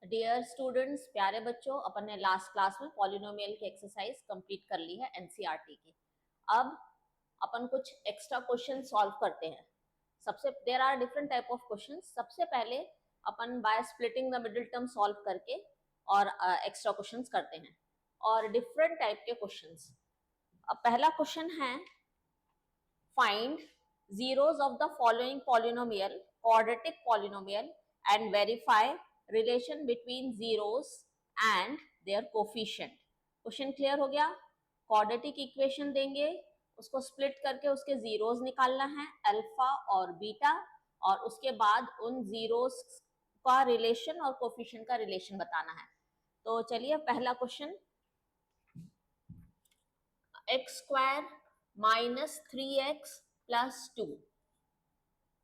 Dear students, प्यारे बच्चों, अपन ने लास्ट क्लास में पॉलिनोमियल की एक्सरसाइज कंप्लीट कर ली है एनसीईआरटी की। अब अपन कुछ एक्स्ट्रा क्वेश्चन सॉल्व करते हैं। सबसे there are different type of question. सबसे पहले अपन by splitting the middle term solve करके और एक्स्ट्रा क्वेश्चंस करते हैं और डिफरेंट टाइप के क्वेश्चंस। अब पहला क्वेश्चन है, find zeros of the following polynomial, quadratic polynomial, and verify relation between zeros and their coefficient। Question clear हो गया? क्वाड्रेटिक इक्वेशन देंगे, उसको स्प्लिट करके उसके जीरोस निकालना है, अल्फा और बीटा, और उसके बाद उन जीरोस का रिलेशन और कोफिशिएंट का रिलेशन बताना है। तो चलिए पहला question, x square minus 3x plus 2,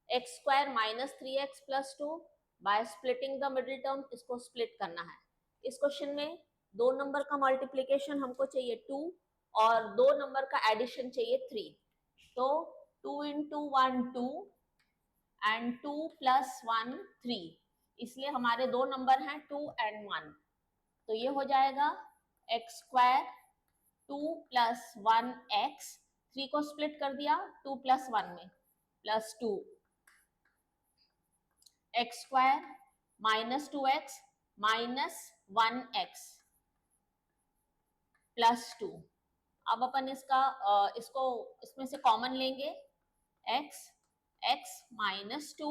x square minus 3x plus 2 bye splitting the middle term, इसको स्प्लिट करना है। इस क्वेश्चन में दो नंबर का मल्टीप्लीकेशन हमको चाहिए 2 और दो नंबर का एडिशन चाहिए 3। तो 2 इंटू 1 2 एंड 2 प्लस 1 3, इसलिए हमारे दो नंबर हैं 2 एंड 1। तो ये हो जाएगा एक्स स्क्वायर 2 प्लस 1x, 3 को स्प्लिट कर दिया 2 प्लस 1 में, plus 2 x square minus 2x minus 1x plus 2। अब अपन इसको इसमें से कॉमन लेंगे, x माइनस 2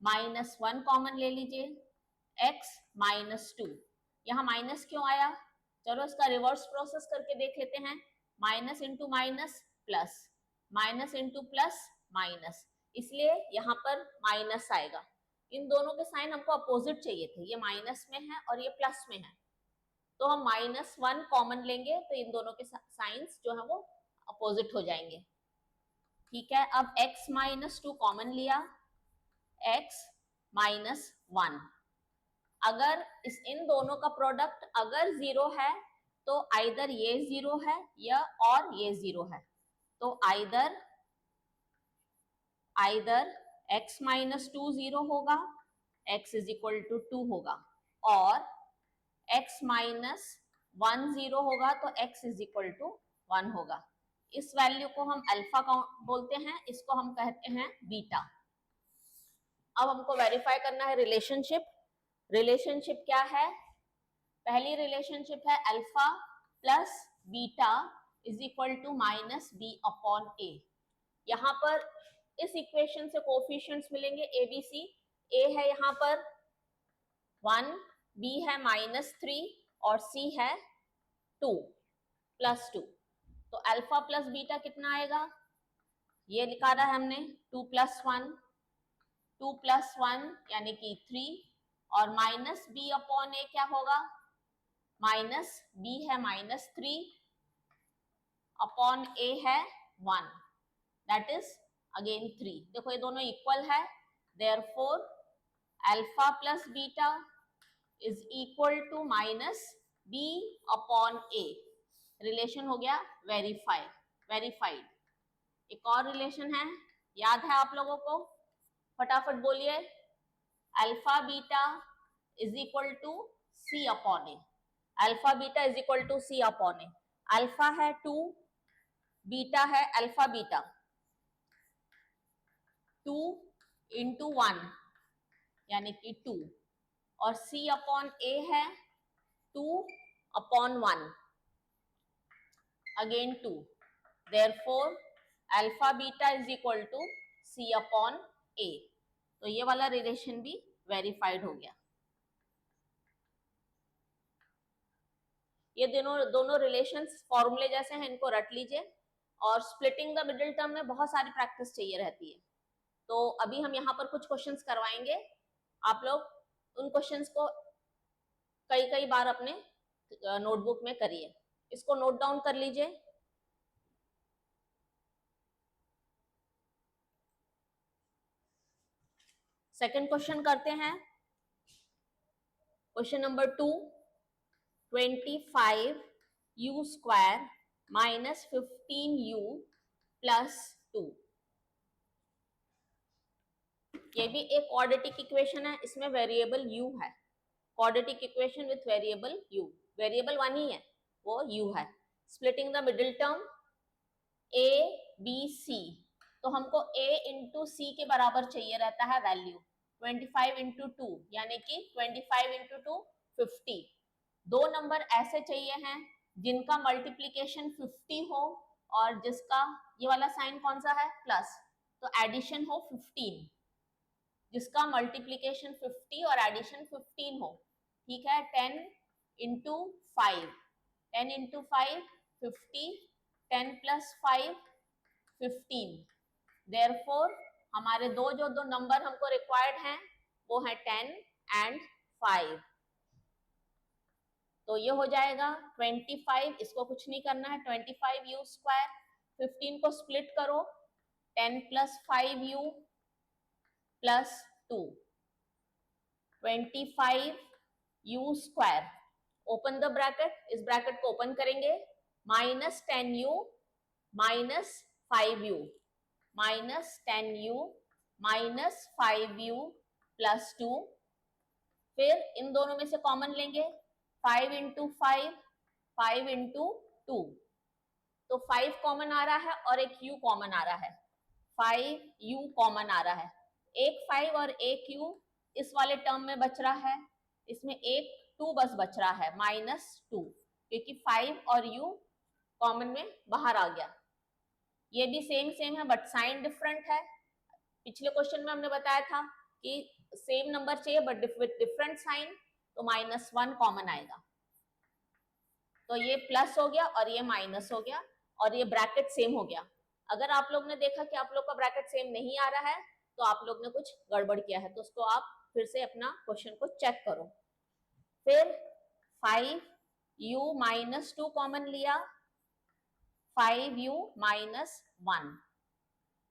माइनस 1 कॉमन ले लीजिए, x माइनस 2। यहाँ माइनस क्यों आया? चलो इसका रिवर्स प्रोसेस करके देख लेते हैं। Minus into minus plus, minus into plus minus, इसलिए यहाँ पर माइनस आएगा। इन दोनों के साइन हमको अपोजिट चाहिए थे, ये माइनस में है और ये प्लस में है, तो हम माइनस 1 कॉमन लेंगे तो इन दोनों के साइंस जो है वो अपोजिट हो जाएंगे। ठीक है, अब x माइनस 2 कॉमन लिया, x माइनस 1। अगर इन दोनों का प्रोडक्ट अगर जीरो है तो आइदर ये जीरो है या और ये जीरो है, तो आइदर x माइनस 2 जीरो होगा, x इज इक्वल टू 2 होगा, और x माइनस 1 जीरो होगा तो x इज इक्वल टू 1 होगा। इस वैल्यू को हम अल्फा बोलते हैं, इसको हम कहते हैं बीटा। अब हमको वेरीफाई करना है रिलेशनशिप। रिलेशनशिप क्या है? पहली रिलेशनशिप है alpha plus beta is equal to minus B upon A. यहाँ पर इस इक्वेशन से कोफिशिएंट्स मिलेंगे ए बी सी। ए है यहाँ पर 1, बी है माइनस 3 और सी है 2 प्लस 2। तो अल्फा प्लस बीटा कितना आएगा? ये निकाला है हमने 2 प्लस 1, 2 प्लस 1 यानी कि 3, और माइनस बी अपॉन ए क्या होगा? माइनस बी है माइनस 3 अपॉन ए है 1, दैट इज अगेन 3। देखो ये दोनों इक्वल है, therefore alpha plus beta is equal to minus B upon a. Relation हो गया वेरीफाइड। एक और रिलेशन है, याद है आप लोगों को? फटाफट बोलिए। Alpha beta is equal to C upon a. Alpha beta is equal to C upon a. Alpha है 2, बीटा है अल्फा बीटा 2 इंटू 1 यानी कि 2, और सी अपॉन ए है 2 upon 1 again 2, therefore alpha beta is equal to C upon A. तो ये वाला relation भी वेरीफाइड हो गया। ये दोनों रिलेशंस फॉर्मूले जैसे हैं, इनको रट लीजिए। और स्प्लिटिंग द मिडिल टर्म में बहुत सारी प्रैक्टिस चाहिए रहती है, तो अभी हम यहाँ पर कुछ क्वेश्चंस करवाएंगे। आप लोग उन क्वेश्चंस को कई कई बार अपने नोटबुक में करिए। इसको नोट डाउन कर लीजिए। सेकंड क्वेश्चन करते हैं। Question number 2, 25 U square minus 15 U plus 2। ये भी एक क्वाड्रेटिक इक्वेशन है, इसमें वेरिएबल u है। Quadratic equation with variable u, variable one ही है, वो u है। Splitting the middle term a b c, तो हमको a इंटू सी के बराबर चाहिए रहता है वैल्यू, 25 इंटू टू यानी कि 25 इंटू टू 50। दो नंबर ऐसे चाहिए हैं जिनका मल्टीप्लीकेशन 50 हो और जिसका ये वाला साइन कौन सा है, प्लस, तो एडिशन हो 15, जिसका मल्टीप्लीकेशन 50 और एडिशन 15 हो, ठीक है। 10 इंटू 5, 10 इंटू 5 50, 10 प्लस 5 15, देयरफॉर हमारे जो दो नंबर हमको रिक्वायर्ड हैं वो है 10 एंड 5, तो ये हो जाएगा 25, इसको कुछ नहीं करना है, 25 यू स्क्वायर, 15 को स्प्लिट करो, 10 plus 5 you plus 2, 25 U square, open the bracket, इस ब्रैकेट को ओपन करेंगे, minus 10 you minus 5 you, minus 10 you minus 5 you plus 2, फिर इन दोनों में से कॉमन लेंगे, 5 इंटू 5, 5 इंटू 2, तो 5 कॉमन आ रहा है और एक u कॉमन आ रहा है, 5 u कॉमन आ रहा है, एक 5 और एक u इस वाले टर्म में बच रहा है, इसमें एक 2 बस बच रहा है, -2, क्योंकि 5 और u कॉमन में बाहर आ गया। ये भी सेम है बट साइन डिफरेंट है। पिछले क्वेश्चन में हमने बताया था कि सेम नंबर चाहिए बट विथ डिफरेंट साइन, तो -1 कॉमन आएगा, तो ये प्लस हो गया और ये माइनस हो गया और ये ब्रैकेट सेम हो गया। अगर आप लोग ने देखा कि आप लोग का ब्रैकेट सेम नहीं आ रहा है तो आप लोग ने कुछ गड़बड़ किया है, तो उसको आप फिर से अपना क्वेश्चन को चेक करो। फिर 5u माइनस 2 कॉमन लिया, 5u माइनस 1,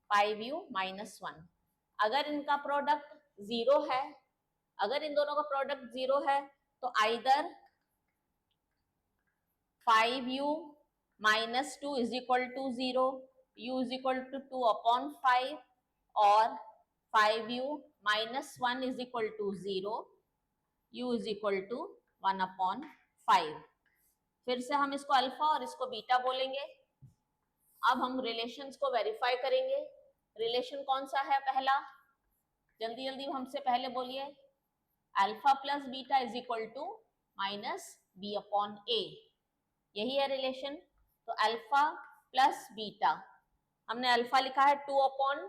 5u माइनस 1, अगर इनका प्रोडक्ट 0 है, अगर इन दोनों का प्रोडक्ट 0 है तो either 5u minus 2 is equal to 0, u is equal to 2 upon 5, और 5u minus 1 is equal to 0, u is equal to 1 upon 5। फिर से हम इसको अल्फा और इसको बीटा बोलेंगे। अब हम रिलेशंस को वेरीफाई करेंगे। रिलेशन कौन सा है पहला, जल्दी जल्दी हमसे पहले बोलिए, alpha plus beta is equal to minus B upon A, यही है रिलेशन। तो अल्फा प्लस बीटा, हमने अल्फा लिखा है 2 अपॉन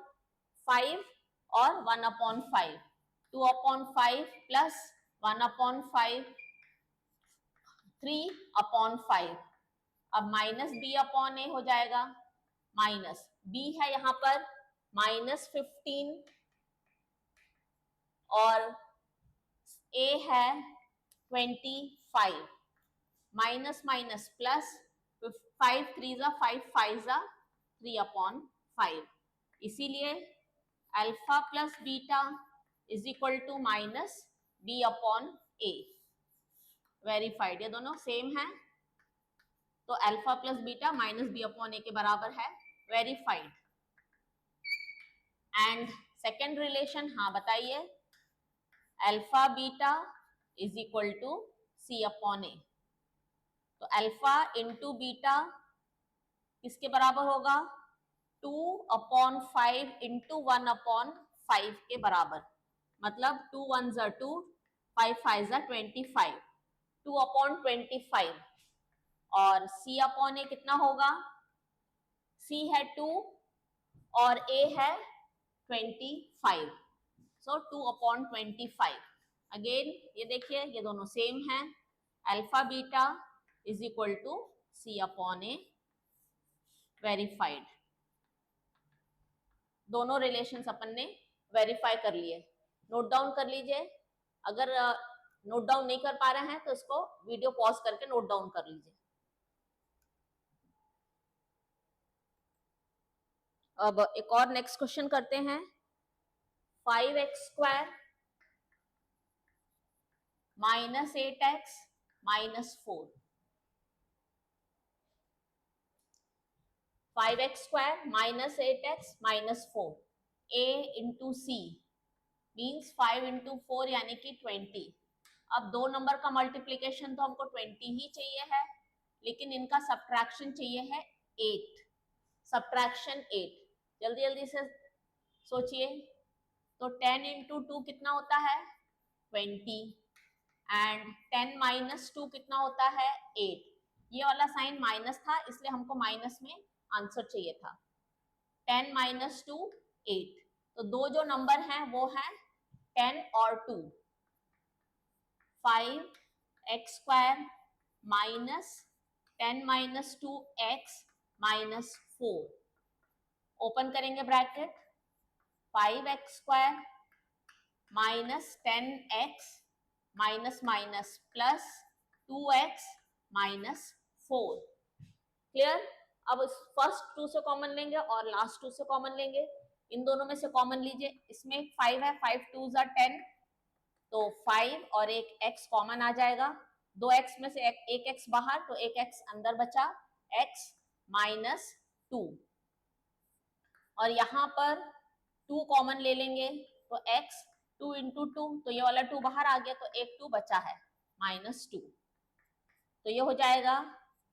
5 और 1 upon 5, 2 upon 5 plus 1 upon 5, 3 upon 5, अब माइनस बी अपॉन ए हो जाएगा, माइनस बी है यहाँ पर -15 और ए है 25, माइनस माइनस प्लस, 5 3 जा 5 5 जा 3 अपॉन 5, इसीलिए alpha plus beta is equal to minus B upon A, verified, ये दोनों सेम है, तो alpha plus beta minus B upon A के बराबर है, वेरीफाइड। एंड सेकेंड रिलेशन, हाँ बताइए, alpha beta is equal to C upon A, तो अल्फा इंटू बीटा किसके बराबर होगा, 2 अपॉन 5 इंटू 1 अपॉन 5 के बराबर, मतलब 2 1 जा 2, 5 5 जा 25, 2 अपॉन 25, और c अपॉन ए कितना होगा, c है 2 और a है 25, सो 2 अपॉन 25। अगेन ये देखिए ये दोनों सेम हैं, alpha beta is equal to c upon A, verified. दोनों रिलेशंस अपन ने वेरीफाई कर लिए, नोट डाउन कर लीजिए। अगर नोट डाउन नहीं कर पा रहे हैं तो इसको वीडियो पॉज करके नोट डाउन कर लीजिए। अब एक और नेक्स्ट क्वेश्चन करते हैं, 5x square minus 8x minus 4, 5x square minus 8x minus 4, a into c means 5 into 4 यानी कि 20, अब दो नंबर का मल्टीप्लीकेशन तो हमको 20 ही चाहिए है, लेकिन इनका सब्ट्रैक्शन चाहिए है 8, सब्ट्रैक्शन 8। जल्दी जल्दी से सोचिए, तो 10 इंटू 2 कितना होता है 20, एंड 10 माइनस 2 कितना होता है 8। ये वाला साइन माइनस था, इसलिए हमको माइनस में आंसर चाहिए था। 10 माइनस 2 8, तो दो जो नंबर हैं वो हैं 10 और 2। 5x square minus 10 minus 2x minus 4, open करेंगे bracket, 5x square minus 10x minus minus plus 2x minus 4। Clear? अब फर्स्ट 2 से कॉमन लेंगे और लास्ट 2 से कॉमन लेंगे। इन दोनों में से कॉमन लीजिए, इसमें 5 है, 5 2 ज़ा 10, तो 5 और एक x कॉमन आ जाएगा, दो x में से एक x बाहर, तो एक x अंदर बचा, x माइनस 2, और यहाँ पर 2 कॉमन ले लेंगे, तो x 2 इंटू 2, तो ये वाला 2 बाहर आ गया, तो एक 2 बचा है माइनस 2, तो ये हो जाएगा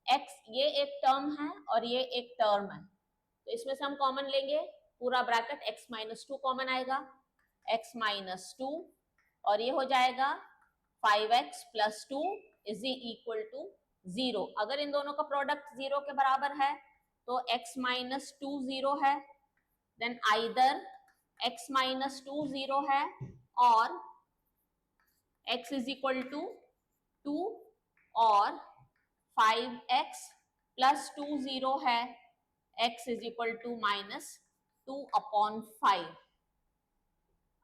x, ये एक टर्म है और ये एक टर्म है, तो इसमें से हम कॉमन लेंगे, पूरा ब्रैकेट x माइनस 2 कॉमन आएगा, x माइनस 2, और ये हो जाएगा 5x plus 2 is equal to 0। अगर इन दोनों का प्रोडक्ट 0 के बराबर है तो x माइनस 2 0 है, देन आइदर x माइनस 2 0 है और x इज इक्वल टू 2, और 5x प्लस 2 0 है, x is equal to minus 2 upon 5।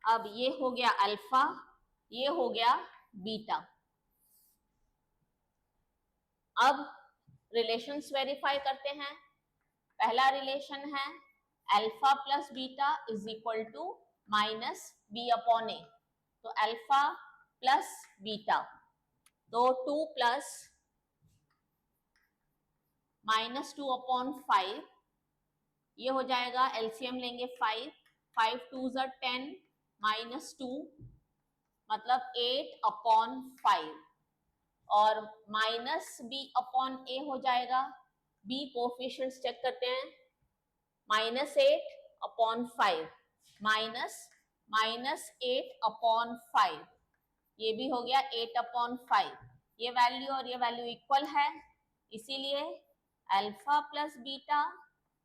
अब ये हो गया अल्फा, ये हो गया बीटा। अब रिलेशंस वेरीफाई करते हैं। पहला रिलेशन है alpha plus beta is equal to minus B upon A, तो अल्फा प्लस बीटा, तो 2 प्लस माइनस 2 अपॉन 5, ये हो जाएगा, एलसीएम लेंगे 5, 5 2 ज़ा 10 माइनस 2, मतलब 8 अपॉन 5, और माइनस बी अपॉन ए हो जाएगा, बी कोफिशिएंट्स चेक करते हैं, minus 8 upon 5 minus minus 8 upon 5, ये भी हो गया 8 अपॉन 5, ये वैल्यू और ये वैल्यू इक्वल है, इसीलिए alpha plus beta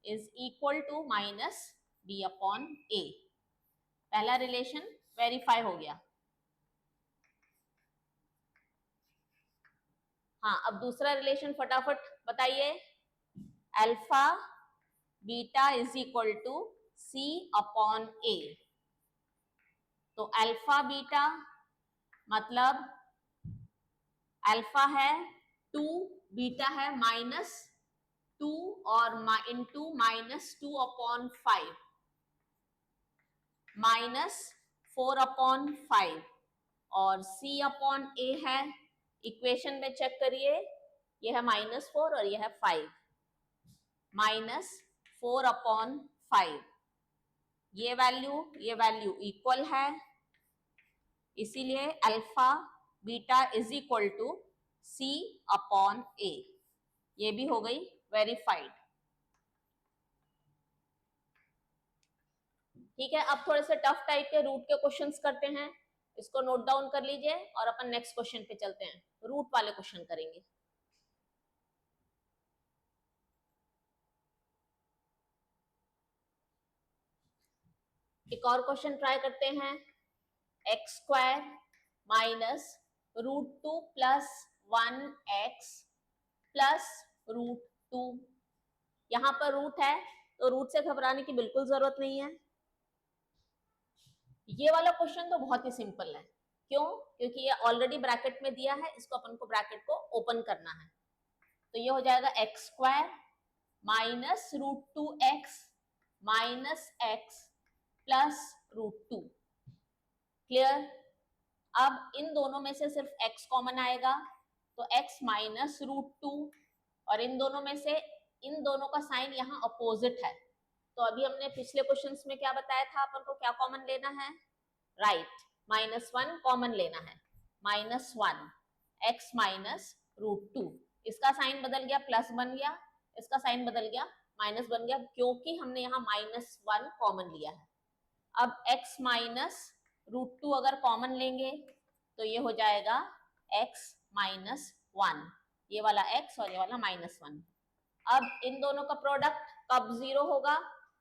is equal to minus B upon A. पहला रिलेशन वेरीफाई हो गया। हाँ, अब दूसरा रिलेशन फटाफट बताइए। Alpha beta is equal to C upon A, तो अल्फा बीटा मतलब अल्फा है 2, बीटा है माइनस 2 और into minus 2 upon 5 minus 4 upon 5, और c अपॉन ए है, इक्वेशन में चेक करिए, ये है माइनस 4 और ये है 5, माइनस 4 अपॉन 5, ये वैल्यू इक्वल है, इसीलिए alpha beta is equal to C upon A, ये भी हो गई वेरीफाइड। ठीक है, अब थोड़े से टफ टाइप के रूट के क्वेश्चंस करते हैं, इसको नोट डाउन कर लीजिए और अपन नेक्स्ट क्वेश्चन पे चलते हैं, रूट वाले क्वेश्चन करेंगे। एक और क्वेश्चन ट्राई करते हैं, x square minus root 2 plus 1x plus root 2, यहाँ पर रूट है तो रूट से घबराने की बिल्कुल जरूरत नहीं है। ये वाला क्वेश्चन तो बहुत ही सिंपल है, क्यों? क्योंकि ये ऑलरेडी ब्रैकेट में दिया है, इसको अपन को ब्रैकेट को ओपन करना है, तो ये हो जाएगा x square minus root 2x minus x plus root 2। Clear? अब इन दोनों में से सिर्फ x कॉमन आएगा, तो x माइनस रूट 2, और इन दोनों में से इन दोनों का साइन यहाँ अपोजिट है, तो अभी हमने पिछले क्वेश्चंस में क्या बताया था, अपन को क्या कॉमन लेना है, राइट, -1 कॉमन लेना है, -1 x माइनस √2, इसका साइन बदल गया प्लस बन गया, इसका साइन बदल गया माइनस बन गया, क्योंकि हमने यहाँ -1 कॉमन लिया है। अब x माइनस √2 अगर कॉमन लेंगे तो ये हो जाएगा x -1, ये वाला x और ये वाला -1। अब इन दोनों का प्रोडक्ट कब 0 होगा?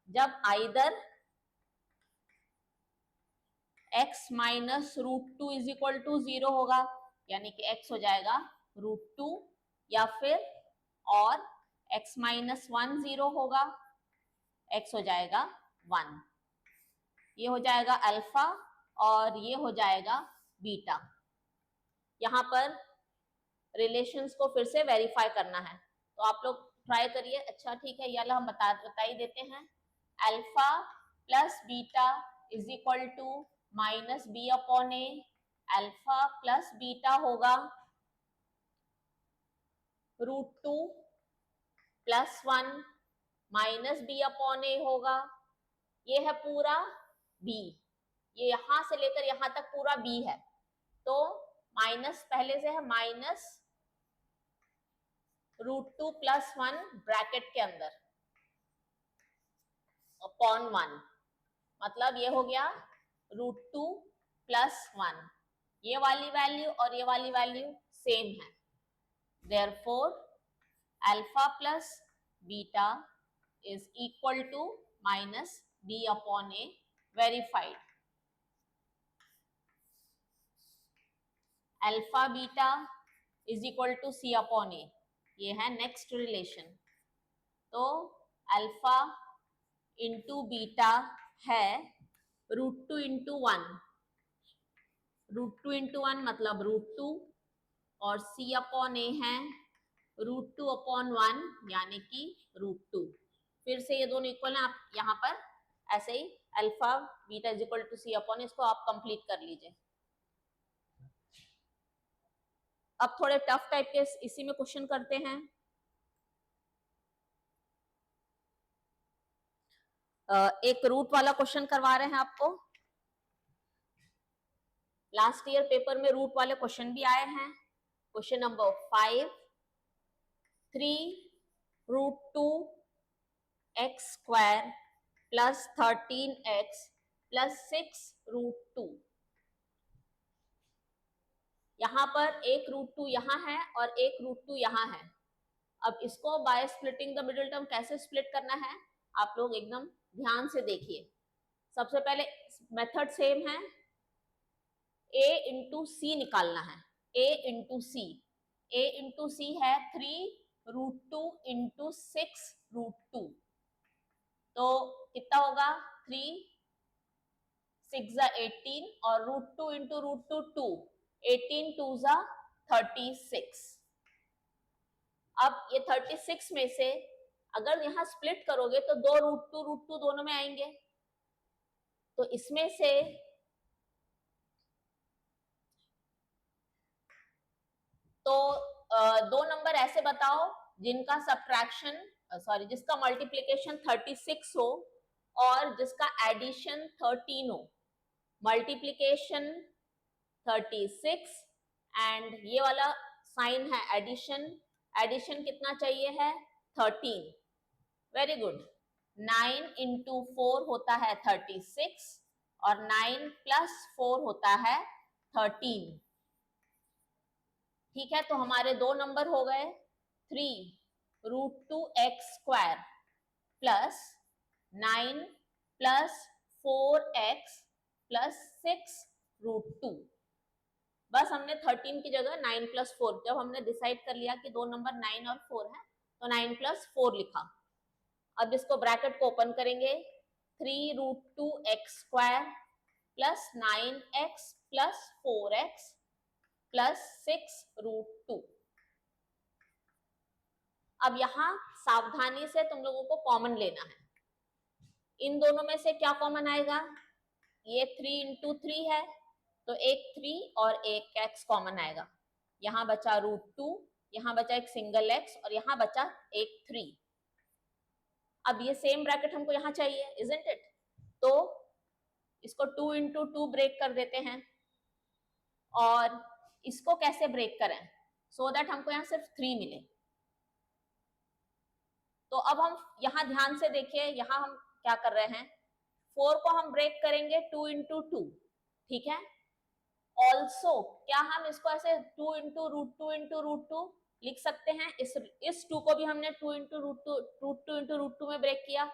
जब either x minus √2 is equal to 0 होगा, यानी कि x हो जाएगा √2, या फिर और x -1 0 होगा, x हो जाएगा 1। ये हो जाएगा अल्फा और ये हो जाएगा बीटा। यहाँ पर रिलेशंस को फिर से वेरीफाई करना है, तो आप लोग ट्राई करिए। अच्छा ठीक है, ये हम बता ही देते हैं। Alpha plus beta is equal to minus B upon a. Alpha plus beta होगा √2 plus 1 minus B upon a होगा। ये है पूरा b, ये यहां से लेकर यहां तक पूरा b है, तो माइनस पहले से है माइनस √2 प्लस 1 ब्रैकेट के अंदर अपॉन 1, मतलब ये हो गया √2 प्लस 1। ये वाली वैल्यू और ये वाली वैल्यू सेम है, therefore alpha plus beta is equal to minus B upon A, verified. Alpha beta is equal to C upon A, ये है नेक्स्ट रिलेशन। तो अल्फा इंटू बीटा है √2 इंटू 1, √2 इंटू 1 मतलब √2, और c अपॉन ए है √2 upon 1 यानी कि √2। फिर से ये दोनों इक्वल हैं, आप यहाँ पर ऐसे ही alpha beta is equal to C upon, इसको आप कंप्लीट कर लीजिए। अब थोड़े टफ टाइप के इसी में क्वेश्चन करते हैं। एक रूट वाला क्वेश्चन करवा रहे हैं आपको। लास्ट ईयर पेपर में रूट वाले क्वेश्चन भी आए हैं। Question number 5, 3√2 x square plus 13x plus 6√2। यहाँ पर एक √2 यहाँ है और एक √2 यहाँ है। अब इसको bye splitting the middle term कैसे स्प्लिट करना है, आप लोग एकदम ध्यान से देखिए। सबसे पहले मेथड सेम है, a इंटू सी निकालना है। a into C, a into C है 3√2 इंटू 6√2, तो कितना होगा 3 6 18 और √2 इंटू √2 2, 18 2 36। अब ये 36 में से अगर यहाँ स्प्लिट करोगे तो दो √2 दोनों में आएंगे, तो इसमें से तो दो नंबर ऐसे बताओ जिनका सब्ट्रैक्शन जिसका मल्टीप्लिकेशन 36 हो और जिसका एडिशन 13 हो। मल्टीप्लिकेशन 36 एंड ये वाला साइन है एडिशन, एडिशन कितना चाहिए है 13। Very good. 9 इंटू 4 होता है 36 और 9 प्लस 4 होता है 13। ठीक है, तो हमारे दो नंबर हो गए 3√2 x square plus 9 plus 4x plus 6√2। बस हमने 13 की जगह 9 प्लस 4, जब हमने डिसाइड कर लिया कि दो नंबर 9 और 4 है तो 9 प्लस 4 लिखा। अब इसको ब्रैकेट को ओपन करेंगे, 3√2 x square plus 9x plus 4x plus 6√2। अब यहां सावधानी से तुम लोगों को कॉमन लेना है। इन दोनों में से क्या कॉमन आएगा, ये 3 इंटू 3 है तो एक 3 और एक x कॉमन आएगा। यहाँ बचा √2, यहाँ बचा एक सिंगल x और यहाँ बचा एक 3। अब ये सेम ब्रैकेट हमको यहाँ चाहिए, इजंट इट? तो इसको 2 इंटू 2 ब्रेक कर देते हैं और इसको कैसे ब्रेक करें सो दैट हमको यहाँ सिर्फ 3 मिले। तो अब हम यहाँ ध्यान से देखिए, यहाँ हम क्या कर रहे हैं, 4 को हम ब्रेक करेंगे 2 इंटू 2, ठीक है। ऑल्सो क्या हम इसको ऐसे 2 इंटू रूट 2 इंटू रूट 2 लिख सकते हैं। इस 2 को भी हमने 2 इंटू रूट 2 इंटू रूट 2 में ब्रेक किया।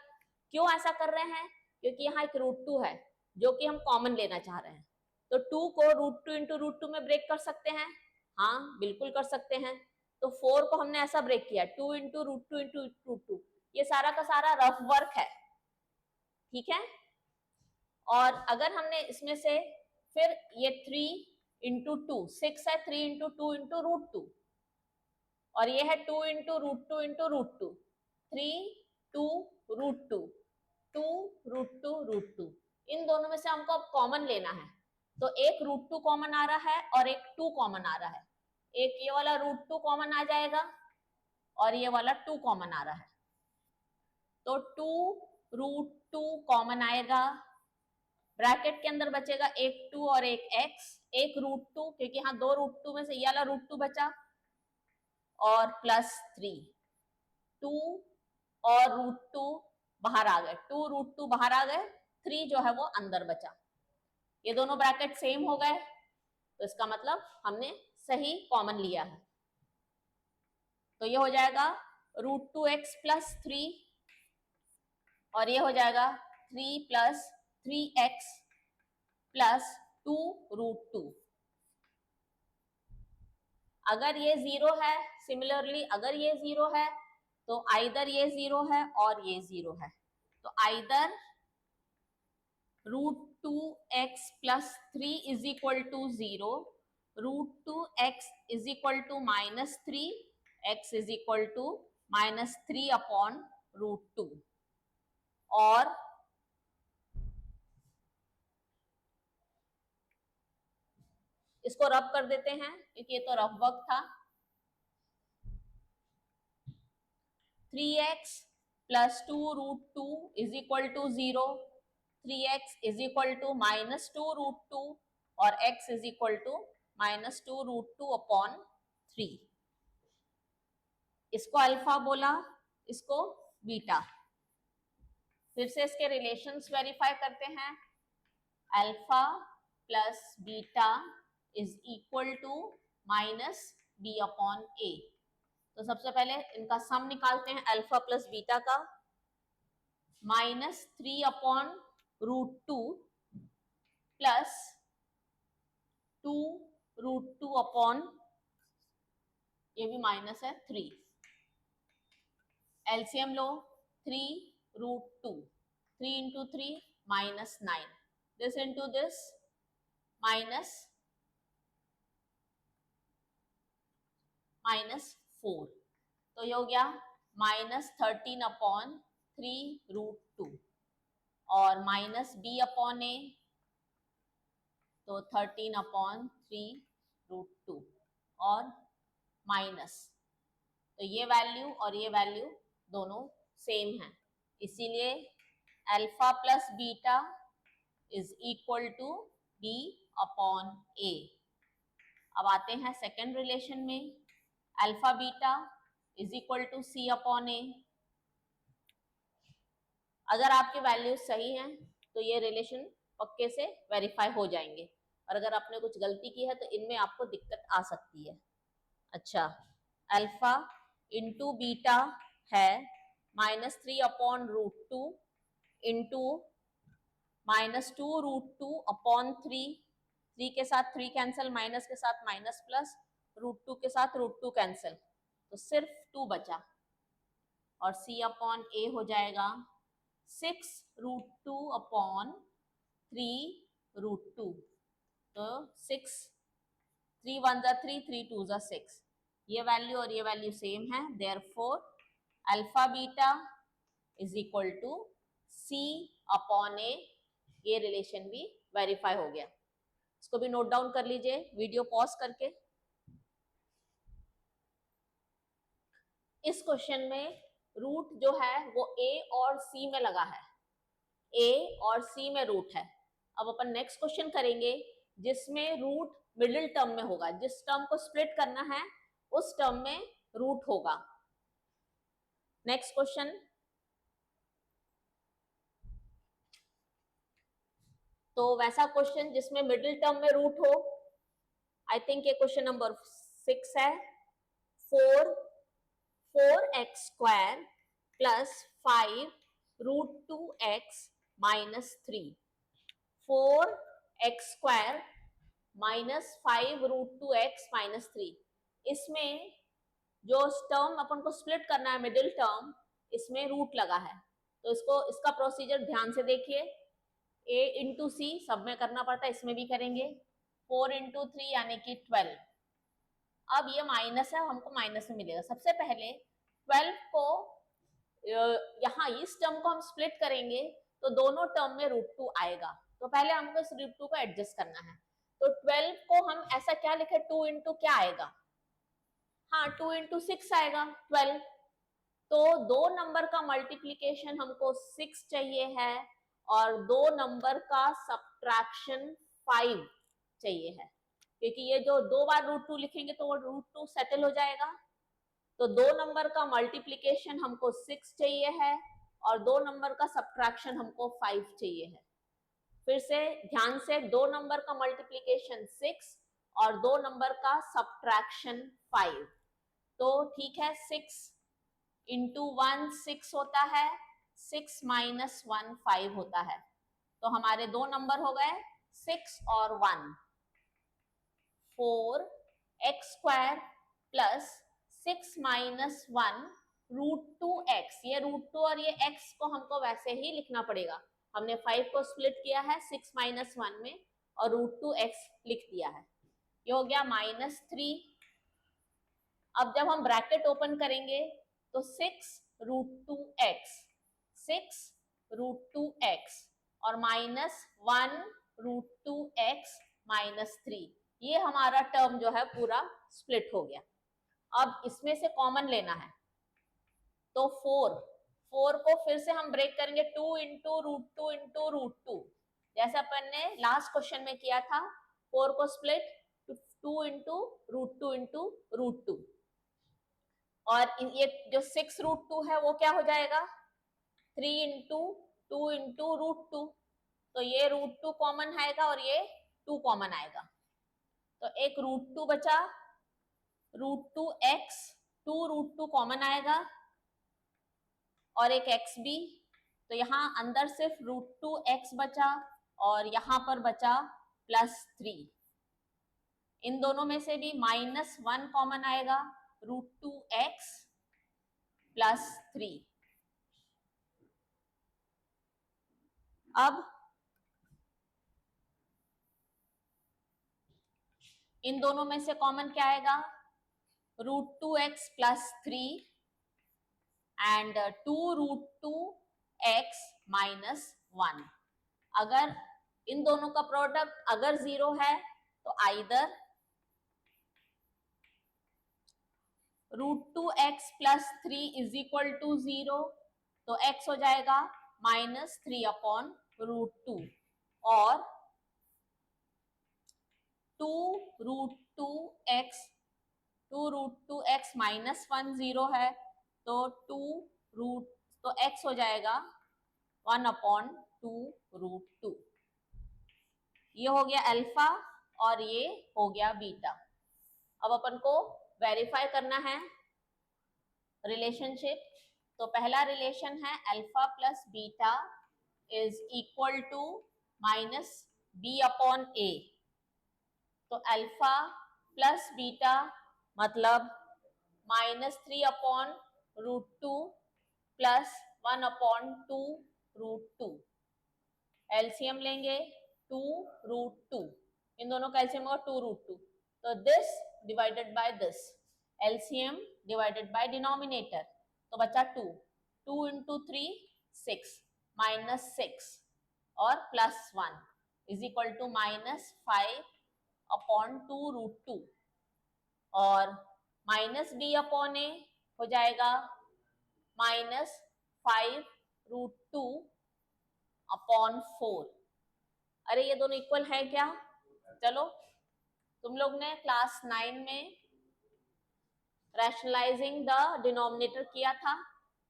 क्यों ऐसा कर रहे हैं, क्योंकि यहाँ एक रूट 2 है जो कि हम कॉमन लेना चाह रहे हैं। तो 2 को रूट 2 इंटू रूट 2 में ब्रेक कर सकते हैं, हाँ बिल्कुल कर सकते हैं। तो 4 को हमने ऐसा ब्रेक किया 2 इंटू रूट 2 इंटू रूट 2। ये सारा का सारा रफ वर्क है, ठीक है। और अगर हमने इसमें से फिर ये 3 इंटू 2 6 है, 3 इंटू 2 इंटू रूट 2, और ये है 2 into root 2 into root 2, 3 2 root 2 2 root 2 root 2। इन दोनों में से हमको अब कॉमन लेना है। तो एक रूट 2 कॉमन आ रहा है और एक 2 कॉमन आ रहा है। एक ये वाला रूट 2 कॉमन आ जाएगा और ये वाला 2 कॉमन आ रहा है। तो 2 रूट 2 कॉमन आएगा, ब्रैकेट के अंदर बचेगा एक 2 और एक x, एक रूट 2 क्योंकि यहाँ 2 रूट 2 में से ये वाला रूट 2 बचा, और प्लस 3, 2 और रूट 2 बाहर आ गए, 2 रूट 2 बाहर आ गए, 3 जो है वो अंदर बचा। ये दोनों ब्रैकेट सेम हो गए, तो इसका मतलब हमने सही कॉमन लिया है। तो ये हो जाएगा रूट 2x प्लस 3, और ये हो जाएगा 3 प्लस 3x प्लस 2 रूट 2। अगर ये 0 है, सिमिलरली अगर ये 0 है तो आइदर ये 0 है और ये 0 है। तो either root 2x plus 3 is equal to 0, root 2x is equal to minus 3, x is equal to minus 3 upon root 2। और इसको रब कर देते हैं क्योंकि ये तो रफ वर्क था। 3x plus 2 root 2 is equal to 0, 3x is equal to minus 2 root 2, और x is equal to minus 2 root 2 upon 3। इसको अल्फा बोला, इसको बीटा। फिर से इसके रिलेशंस वेरीफाई करते हैं। Alpha plus beta is equal to minus B upon A. तो सबसे पहले इनका सम निकालते हैं अल्फा प्लस बीटा का। Minus 3 upon root 2 plus 2 root 2 upon, ये भी माइनस है 3। एलसीएम लो, 3 root 2, 3 into 3 minus 9, this into this minus 4। तो ये हो गया माइनस 13 अपॉन 3 रूट 2, और माइनस बी अपॉन ए, तो 13 अपॉन 3 रूट 2, और माइनस, तो ये वैल्यू और ये वैल्यू दोनों सेम है, इसीलिए alpha plus beta is equal to B upon A. अब आते हैं सेकेंड रिलेशन में, alpha beta is equal to C upon A. अगर आपके वैल्यूज सही हैं तो ये रिलेशन पक्के से वेरीफाई हो जाएंगे, और अगर आपने कुछ गलती की है तो इनमें आपको दिक्कत आ सकती है। अच्छा, अल्फा इंटू बीटा है minus 3 upon root 2 into minus 2 root 2 upon 3, 3 के साथ 3 कैंसिल, माइनस के साथ माइनस प्लस, रूट 2 के साथ रूट 2 कैंसिल, तो सिर्फ 2 बचा, और c अपॉन ए हो जाएगा 6 रूट 2 अपॉन 3 रूट 2। तो 6, 3 1 जा 3, 3 2 जा 6, ये वैल्यू और ये वैल्यू सेम है, therefore alpha beta is equal to C upon A. ये रिलेशन भी वेरीफाई हो गया। इसको भी नोट डाउन कर लीजिए वीडियो पॉज करके। इस क्वेश्चन में रूट जो है वो ए और सी में लगा है, ए और सी में रूट है। अब अपन नेक्स्ट क्वेश्चन करेंगे जिसमें रूट मिडिल टर्म में होगा, जिस टर्म को स्प्लिट करना है उस टर्म में रूट होगा। नेक्स्ट क्वेश्चन, तो वैसा क्वेश्चन जिसमें मिडिल टर्म में रूट हो, आई थिंक ये क्वेश्चन नंबर 6 है। 4x square plus 5 root 2x minus 3। 4x square minus 5 root 2x minus 3। इसमें जो टर्म अपन को स्प्लिट करना है मिडिल टर्म, इसमें रूट लगा है, तो इसका प्रोसीजर ध्यान से देखिए। a इंटू सी सब में करना पड़ता है, इसमें भी करेंगे। 4 इंटू 3 यानी कि 12। अब ये माइनस है, हमको माइनस में मिलेगा। सबसे पहले 12 को यहाँ इस टर्म को हम स्प्लिट करेंगे तो दोनों टर्म में रूट 2 आएगा, तो पहले हमको इस रूट 2 को एडजस्ट करना है। तो 12 को हम ऐसा क्या लिखे, 2 इंटू क्या आएगा, हाँ 2 इंटू 6 आएगा 12। तो दो नंबर का मल्टीप्लीकेशन हमको 6 चाहिए है और दो नंबर का सब्ट्रैक्शन 5 चाहिए है, क्योंकि ये जो दो बार रूट 2 लिखेंगे तो वो रूट 2 सेटल हो जाएगा। तो दो नंबर का मल्टीप्लीकेशन हमको 6 चाहिए है और दो नंबर का सब्ट्रैक्शन हमको 5 चाहिए है। फिर से ध्यान से, दो नंबर का मल्टीप्लीकेशन 6 और दो नंबर का सब्ट्रैक्शन 5। तो ठीक है, 6 इंटू 1 6 होता है, 6 माइनस 1 5 होता है। तो हमारे दो नंबर हो गए 6 और 1। 4x square plus 6 minus 1 root 2x। ये रूट 2 और ये x को हमको वैसे ही लिखना पड़ेगा, हमने 5 को स्प्लिट किया है 6 माइनस 1 में और रूट 2x लिख दिया है। ये हो गया माइनस 3। अब जब हम ब्रैकेट ओपन करेंगे तो 6 रूट 2x, 6 रूट 2x और माइनस 1 रूट 2x माइनस 3। ये हमारा टर्म जो है पूरा स्प्लिट हो गया। अब इसमें से कॉमन लेना है, तो 4 को फिर से हम ब्रेक करेंगे 2 इंटू रूट 2 इंटू रूट 2, जैसा अपन ने लास्ट क्वेश्चन में किया था। 4 को split 2 into root 2 into root 2, और ये जो 6 रूट 2 है वो क्या हो जाएगा, 3 इंटू 2 इंटू रूट 2। तो ये रूट 2 कॉमन आएगा और ये 2 कॉमन आएगा, तो एक रूट 2 बचा, रूट 2x, 2 रूट 2 कॉमन आएगा और एक x भी। तो यहाँ अंदर सिर्फ रूट 2x बचा और यहाँ पर बचा प्लस 3। इन दोनों में से भी माइनस 1 कॉमन आएगा, रूट 2x प्लस 3। अब इन दोनों में से कॉमन क्या आएगा, root 2x plus 3 and 2 root 2x minus 1। अगर इन दोनों का प्रोडक्ट अगर 0 है तो either root 2x plus 3 is equal to 0, तो x हो जाएगा माइनस 3 अपॉन रूट 2, और 2 रूट 2x माइनस 1 0 है, तो 2 रूट, तो x हो जाएगा 1 अपॉन 2 रूट 2। ये हो गया अल्फा और ये हो गया बीटा। अब अपन को वेरीफाई करना है रिलेशनशिप। तो पहला रिलेशन है alpha plus beta is equal to minus B upon A. तो अल्फा प्लस बीटा मतलब -3 upon root 2 plus 1 upon 2 root 2। LCM लेंगे 2 रूट 2, इन दोनों का एलसीएम होगा 2 रूट 2। तो this divided by this, LCM divided by denominator, तो बचा 2। 2 इंटू 3 6 माइनस 6 और plus 1 is equal to -5 upon 2 root 2, और माइनस बी अपॉन ए हो जाएगा -5 रूट 2 अपॉन 4। अरे ये दोनों इक्वल है क्या, चलो तुम लोग ने क्लास 9 में रैशनलाइजिंग द डिनोमिनेटर किया था,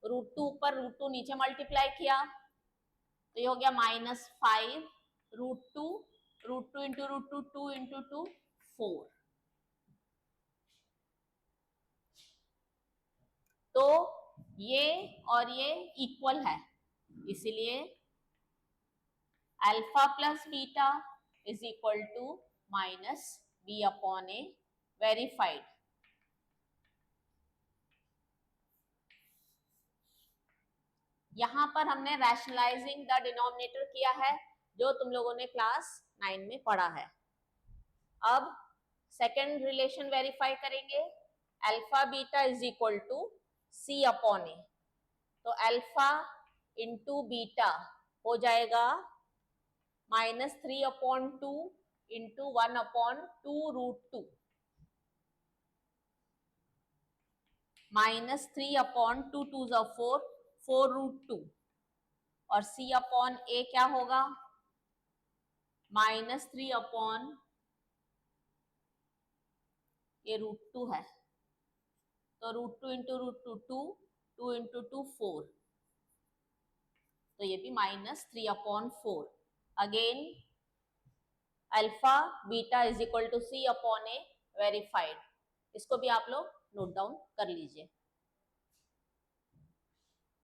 √2 ऊपर √2 नीचे मल्टीप्लाई किया, तो ये हो गया -5 √2 इंटू √2 2 इंटू 2 4। तो ये और ये इक्वल है, इसीलिए alpha plus beta is equal to -b upon a verified. यहां पर हमने रैशनलाइजिंग द डिनोमिनेटर किया है, जो तुम लोगों ने क्लास 9 में पढ़ा है। अब सेकेंड रिलेशन वेरीफाई करेंगे, alpha beta is equal to c upon a। तो अल्फा इंटू बीटा हो जाएगा -3 अपॉन 2 इंटू 1 अपॉन 2 √2, -3 अपॉन 2 2 4 4 √2, और c अपॉन a क्या होगा -3 अपॉन ये √2 है, तो √2 इंटू √2 2, 2 इंटू 2 4, तो ये भी -3 upon 4। Again alpha beta is equal to c upon a verified. इसको भी आप लोग नोट डाउन कर लीजिए।